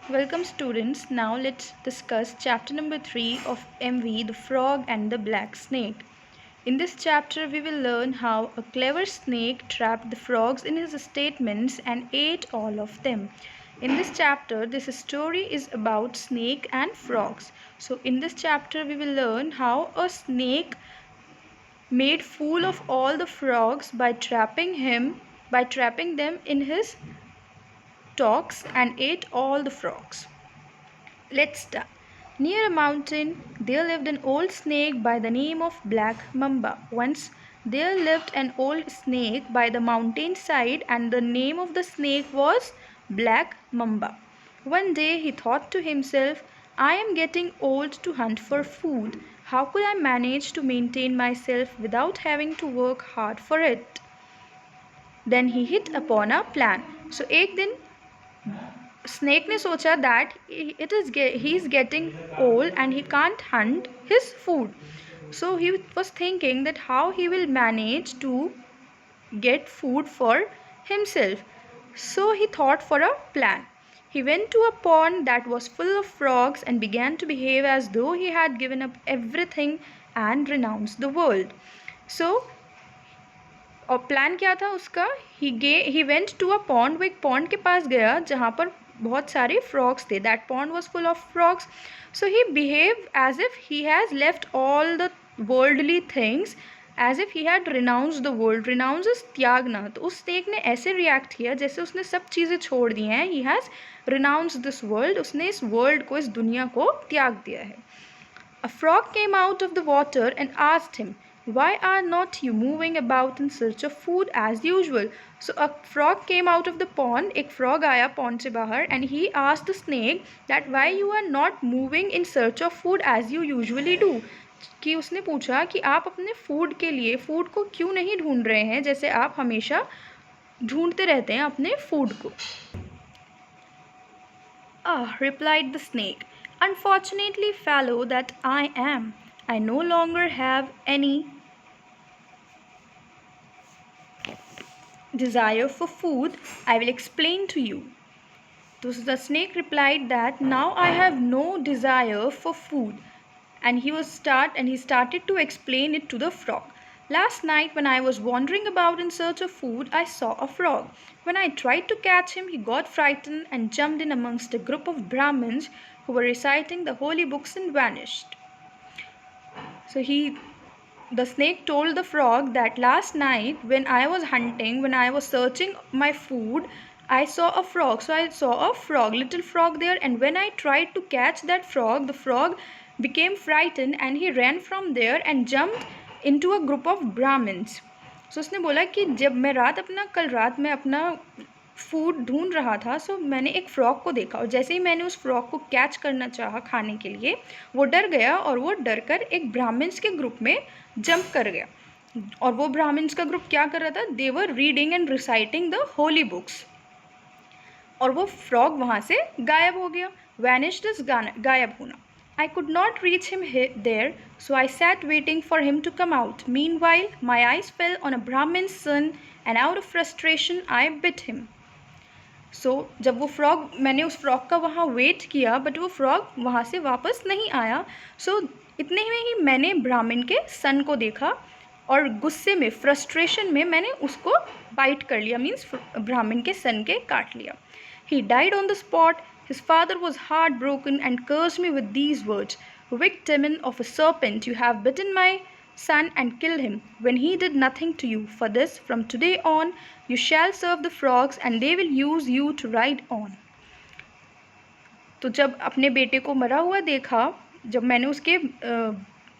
Welcome students. Now let's discuss chapter number 3 of MV, The Frog and the Black Snake. In this chapter we will learn how a clever snake trapped the frogs in his statements and ate all of them. In this chapter this story is about snake and frogs. So in this chapter we will learn how a snake made fool of all the frogs by trapping them in his talks and ate all the frogs. Let's start. Near a mountain, there lived an old snake by the name of Black Mamba. Once there lived an old snake by the mountain side, and the name of the snake was Black Mamba. One day he thought to himself, I am getting old to hunt for food. How could I manage to maintain myself without having to work hard for it? Then he hit upon a plan. So एक दिन snake ने सोचा that he is getting old and he can't Hunt his food. So he was thinking that how he will manage to get food for himself. So he thought for a plan. He went to a pond that was full of frogs and began to behave as though he had given up everything and renounced the world. So और plan क्या था उसका? He went to a pond. वो एक pond के पास गया जहाँ पर बहुत सारे फ्रॉग्स थे. That pond was full of frogs. So he behave as if he has left all the worldly things, as if he had renounce the world. Renounce is त्यागना. तो उस स्नेक ने ऐसे रिएक्ट किया जैसे उसने सब चीज़ें छोड़ दी हैं. He has renounce this world. उसने इस वर्ल्ड को, इस दुनिया को त्याग दिया है. A frog came out of the water and asked him, why are not you moving about in search of food as usual? So a frog came out of the pond. एक frog आया pond से बाहर and he asked the snake that why you are not moving in search of food as you usually do. कि उसने पूछा कि आप अपने फूड के लिए फूड को क्यों नहीं ढूंढ रहे हैं जैसे आप हमेशा ढूंढते रहते हैं अपने फूड को. Replied the snake, unfortunately, fellow that I am, I no longer have any desire for food. I will explain to you. So the snake replied that now I have no desire for food, and he started to explain it to the frog. Last night when I was wandering about in search of food, I saw a frog. When I tried to catch him, he got frightened and jumped in amongst a group of Brahmins who were reciting the holy books and vanished. So the snake told the frog that last night when I was hunting, when I was searching my food, I saw a frog. So I saw a frog, little frog there, and when I tried to catch that frog, the frog became frightened and he ran from there and jumped into a group of Brahmins. So उसने बोला कि जब मैं कल रात में अपना food ढूंढ रहा था, सो मैंने एक फ्रॉग को देखा और जैसे ही मैंने उस फ्रॉग को कैच करना चाहा खाने के लिए, वो डर गया और वो डर कर एक ब्राह्मण्स के ग्रुप में जंप कर गया. और वो ब्राह्मण्स का ग्रुप क्या कर रहा था? They were reading and reciting the holy books. और वो फ्रॉग वहाँ से गायब हो गया. वैनिश्ड इज गायब होना. I could not reach him there, so I sat waiting for him to come out. Meanwhile, my eyes fell on a Brahmin's son, and out of frustration, I bit him. So जब वो frog, मैंने उस frog का वहाँ wait किया, but वो frog वहाँ से वापस नहीं आया. So इतने में ही मैंने ब्राह्मण के सन को देखा और गुस्से में, फ्रस्ट्रेशन में मैंने उसको बाइट कर लिया. मीन्स ब्राह्मण के सन के काट लिया. He died on the spot. His father was heartbroken and cursed me with these words, wicked demon of a serpent, you have bitten my son and killed him, when he did nothing to you. For this, from today on, you shall serve the frogs, and they will use you to ride on. तो जब अपने बेटे को मरा हुआ देखा, जब मैंने उसके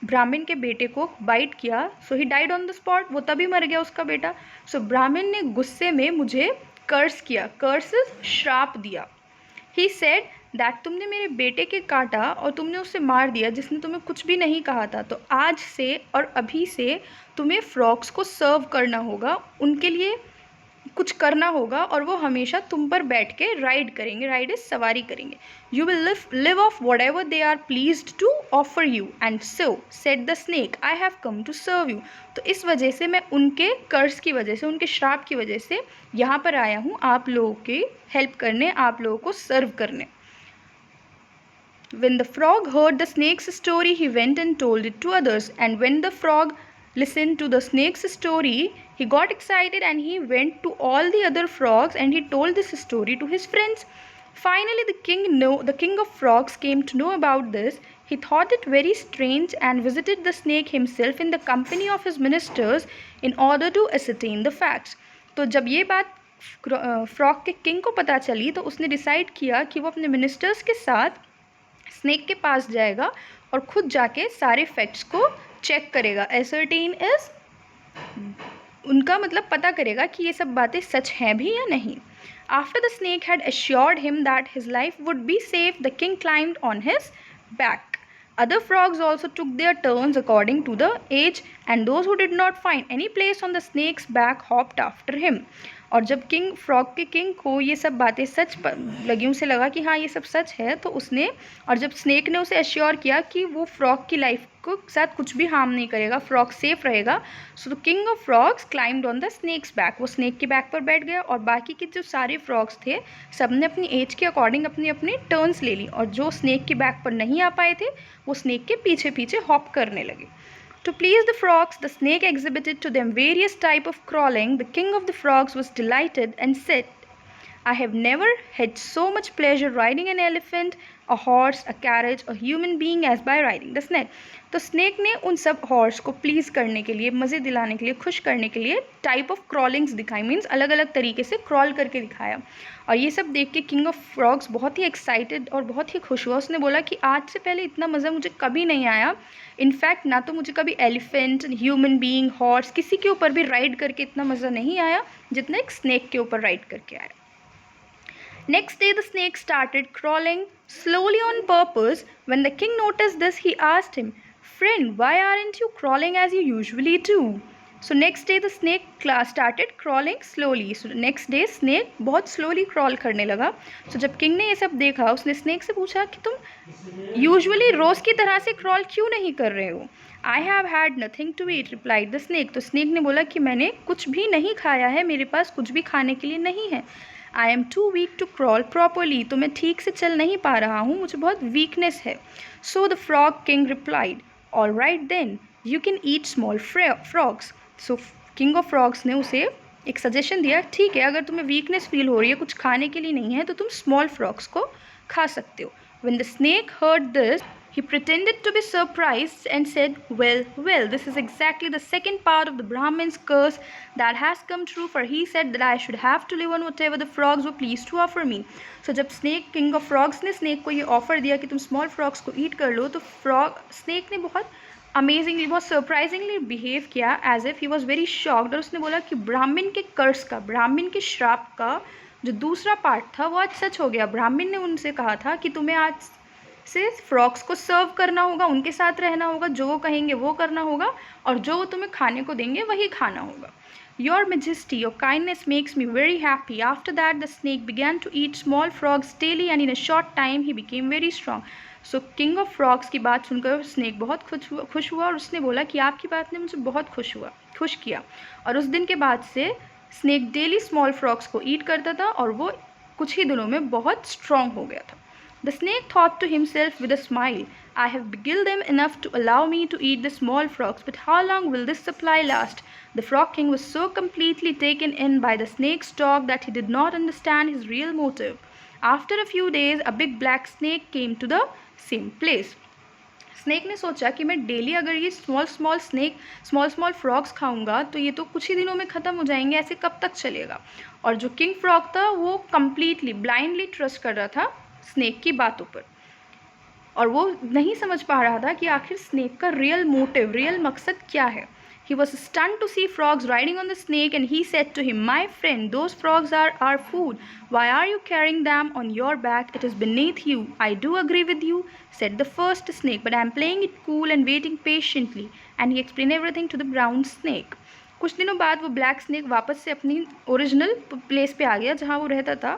ब्राह्मण के बेटे को बाइट किया, so he died on the spot. वो तभी मर गया उसका बेटा. सो ब्राह्मण ने गुस्से में मुझे कर्स किया. कर्स श्राप दिया. ही सेड दैट तुमने मेरे बेटे के काटा और तुमने उसे मार दिया जिसने तुम्हें कुछ भी नहीं कहा था. तो आज से और अभी से तुम्हें फ्रॉग्स को सर्व करना होगा, उनके लिए कुछ करना होगा और वो हमेशा तुम पर बैठ के राइड करेंगे. राइड इज सवारी करेंगे. You will live of whatever they are pleased to offer you. And so said the snake I have come to serve you. तो इस वजह से मैं उनके कर्ज की वजह से, उनके श्राप की वजह से यहाँ पर आया हूँ आप लोगों की हेल्प करने, आप लोगों को सर्व करने. When the frog heard the snake's story, he went and told it to others. And when the frog listened to the snake's story, he got excited and he went to all the other frogs and he told this story to his friends. Finally, the king of frogs came to know about this. He thought it very strange and visited the snake himself in the company of his ministers in order to ascertain the facts. तो जब ये बात frog के king को पता चली तो उसने डिसाइड किया कि वो अपने मिनिस्टर्स के साथ स्नेक के पास जाएगा और खुद जाके सारे फैक्ट्स को चेक करेगा. एसर्टेन इज उनका मतलब पता करेगा कि ये सब बातें सच हैं भी या नहीं. After the snake had assured him that his life would be safe, the king climbed on his back. Other frogs also took their turns according to the age, and those who did not find any place on the snake's back hopped after him. और जब frog के king को ये सब बातें सच लगी, उसे लगा कि हाँ ये सब सच है, तो उसने, और जब स्नेक ने उसे एश्योर किया कि वो फ्रॉग की लाइफ को साथ कुछ भी हार्म नहीं करेगा, फ्रॉग सेफ रहेगा, so the king of frogs climbed on the snake's back. वो स्नेक के बैक पर बैठ गया और बाकी के जो सारे फ्रॉग्स थे सब ने अपनी एज के अकॉर्डिंग अपनी अपनी टर्न्स ले ली, और जो स्नेक के बैक पर नहीं आ पाए थे वो स्नेक के पीछे पीछे हॉप करने लगे. To please the frogs, the snake exhibited to them various types of crawling. The king of the frogs was delighted and said, I have never had so much pleasure riding an elephant, a horse, a carriage, a human being as by riding the snake. तो snake ने उन सब horse को please करने के लिए, मज़े दिलाने के लिए, खुश करने के लिए टाइप ऑफ क्रॉलिंग्स दिखाई, मीन्स अलग अलग तरीके से क्रॉल करके दिखाया. और ये सब देख के किंग ऑफ फ्रॉग्स बहुत ही एक्साइटेड और बहुत ही खुश हुआ. उसने बोला कि आज से पहले इतना मज़ा मुझे कभी नहीं आया. इनफैक्ट ना तो मुझे कभी एलिफेंट, ह्यूमन बीइंग, हॉर्स, किसी के ऊपर भी राइड करके इतना मज़ा नहीं आया जितना एक स्नेक के ऊपर राइड करके आया. Next day the snake started crawling slowly on purpose. When the king noticed this, he asked him, Friend, why aren't you crawling as you usually do? So next day the snake started crawling slowly. So next day snake बहुत slowly crawl करने लगा. So जब king ने ये सब देखा, उसने snake से पूछा कि तुम usually रोज़ की तरह से crawl क्यों नहीं कर रहे हो? I have had nothing to eat, replied the snake. तो snake ने बोला कि मैंने कुछ भी नहीं खाया है, मेरे पास कुछ भी खाने के लिए नहीं है. I am too weak to crawl properly. तो मैं ठीक से चल नहीं पा रहा हूँ, मुझे बहुत weakness है. So the frog king replied, All right then, you can eat small frogs. So king of frogs ने उसे एक सजेशन दिया, ठीक है अगर तुम्हें weakness फील हो रही है, कुछ खाने के लिए नहीं है, तो तुम small frogs को खा सकते हो. When the snake heard this, he pretended to be surprised and said, Well, this is exactly the second part of the Brahmin's curse that has come true, for he said that I should have to live on whatever the frogs were pleased to offer me. So जब snake, king of frogs ने snake को ये offer दिया कि तुम small frogs को eat कर लो, तो snake ने बहुत amazingly, बहुत surprisingly behave किया as if he was very shocked, और उसने बोला कि ब्राह्मण के कर्स का, ब्राह्मण के श्राप का जो दूसरा पार्ट था वो आज सच हो गया. ब्राह्मण ने उनसे कहा था कि तुम्हें आज से फ्रॉग्स को सर्व करना होगा, उनके साथ रहना होगा, जो वो कहेंगे वो करना होगा, और जो वो तुम्हें खाने को देंगे वही खाना होगा. Your Majesty, your kindness makes me very happy. After that, the snake began to eat small frogs daily, and in a short time he became very strong. So King of Frogs की बात सुनकर snake बहुत खुश हुआ और उसने बोला कि आपकी बात ने मुझे बहुत खुश किया. और उस दिन के बाद से स्नेक डेली स्मॉल फ्रॉग्स को ईट करता था और वो कुछ ही दिनों में बहुत स्ट्रॉन्ग हो गया था. The snake thought to himself with a smile, I have beguiled them enough to allow me to eat the small frogs, but how long will this supply last? The frog king was so completely taken in by the snake's talk that he did not understand his real motive. After a few days, a big black snake came to the same place. Snake ने सोचा कि मैं daily अगर ये small frogs खाऊंगा तो ये तो कुछ ही दिनों में ख़त्म हो जाएंगे, ऐसे कब तक चलेगा. और जो किंग फ्रॉग था वो कम्प्लीटली ब्लाइंडली ट्रस्ट कर रहा था स्नेक की बातों पर, और वो नहीं समझ पा रहा था कि आखिर स्नेक का रियल मकसद क्या है. He was stunned to see frogs riding on the snake, and he said to him, My friend, those frogs are our food. Why are you carrying them on your back? It is beneath you. I do agree with you, said the first snake, but I am playing it cool and waiting patiently. And he explained everything to the brown snake. कुछ दिनों बाद वो black snake वापस से अपनी original place पे आ गया जहाँ वो रहता था.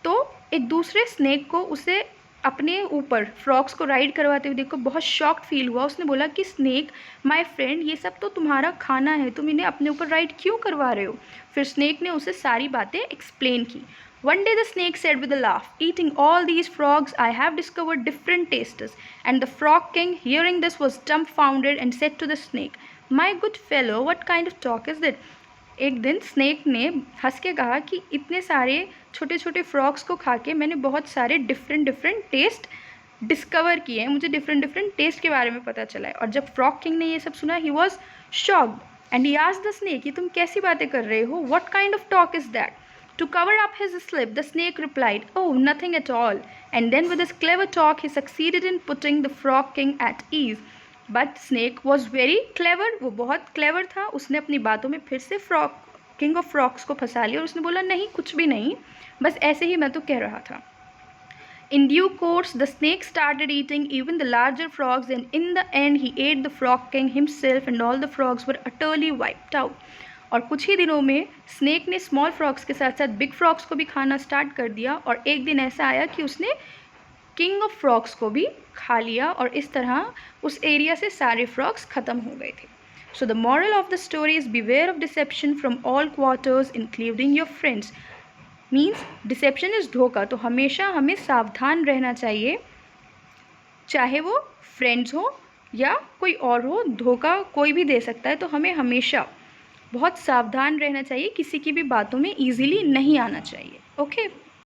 तो एक दूसरे स्नेक को उसे अपने ऊपर फ्रॉग्स को राइड करवाते हुए देखो बहुत शॉक्ड फील हुआ. उसने बोला कि स्नेक माय फ्रेंड, ये सब तो तुम्हारा खाना है, तुम इन्हें अपने ऊपर राइड क्यों करवा रहे हो. फिर स्नेक ने उसे सारी बातें एक्सप्लेन की. One day the snake said with a laugh, "Eating all these frogs, I have discovered different tastes." And the frog king, hearing this, was dumbfounded and said to the snake, "My good fellow, what kind of talk is that?" एक दिन snake ने हंस के कहा कि इतने सारे छोटे छोटे फ्रॉग्स को खा के मैंने बहुत सारे डिफरेंट टेस्ट डिस्कवर किए हैं, मुझे डिफरेंट टेस्ट के बारे में पता चला है। और जब फ्रॉग किंग ने ये सब सुना, he was shocked and he asked the snake, कि तुम कैसी बातें कर रहे हो, what kind of talk is that? To cover up his slip, the snake replied, "Oh, nothing at all." And then with his clever talk, he succeeded in putting the frog king at ease. But snake was very clever. वो बहुत clever था. उसने अपनी बातों में फिर से frog king of frogs को फंसा लिया और उसने बोला, नहीं, कुछ भी नहीं, बस ऐसे ही मैं तो कह रहा था. In due course, the snake started eating even the larger frogs, and in the end, he ate the frog king himself, and all the frogs were utterly wiped out. और कुछ ही दिनों में स्नेक ने स्मॉल फ्रॉग्स के साथ साथ big frogs को भी खाना स्टार्ट कर दिया, और एक दिन ऐसा आया कि उसने किंग ऑफ फ्रॉग्स को भी खा लिया, और इस तरह उस एरिया से सारे फ्रॉग्स ख़त्म हो गए थे. So the moral of the story is beware of deception from all quarters including your friends. Means deception is धोखा, तो हमेशा हमें सावधान रहना चाहिए, चाहे वो फ्रेंड्स हो या कोई और हो. धोखा कोई भी दे सकता है, तो हमें हमेशा बहुत सावधान रहना चाहिए, किसी की भी बातों में ईजीली नहीं आना चाहिए. ओके.